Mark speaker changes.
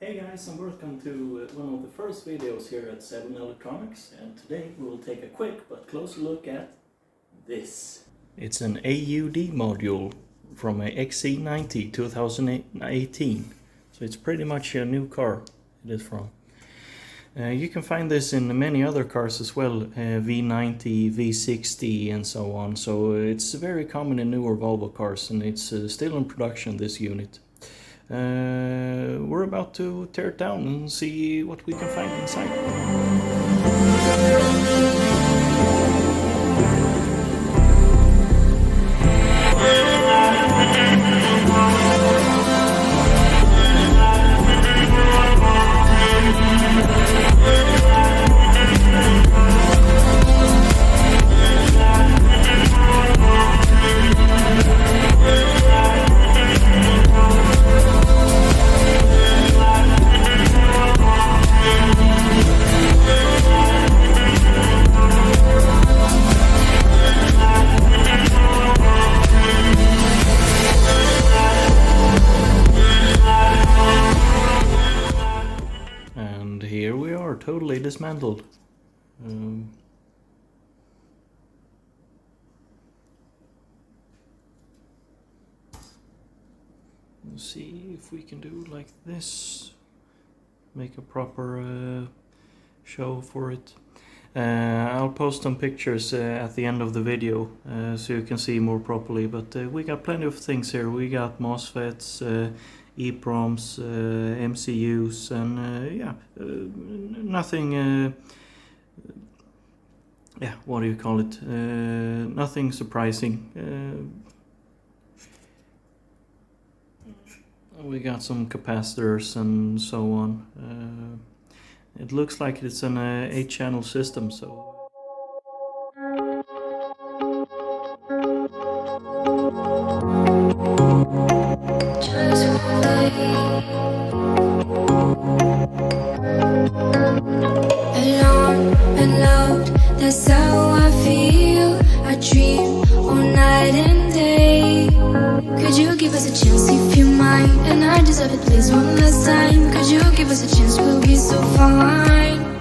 Speaker 1: Hey guys, and welcome to one of the first videos here at 7 Electronics, and today we will take a quick but closer look at this. It's an AUD module from a XC90 2018, so it's pretty much a new car it is from. You can find this in many other cars as well, V90, V60 and so on, so it's very common in newer Volvo cars, and it's still in production, this unit. We're about to tear it down and see what we can find inside. Here we are, totally dismantled. Let's see if we can do like this. Make a proper show for it. I'll post some pictures at the end of the video so you can see more properly. But we got plenty of things here. We got MOSFETs, EPROMs, MCUs, and nothing, what do you call it, nothing surprising. We got some capacitors and so on. It looks like it's an 8-channel system, so
Speaker 2: alone and loved, that's how I feel. I dream all night and day. Could you give us a chance if you mind? And I deserve it, please, one last time. Could you give us a chance, we'll be so fine.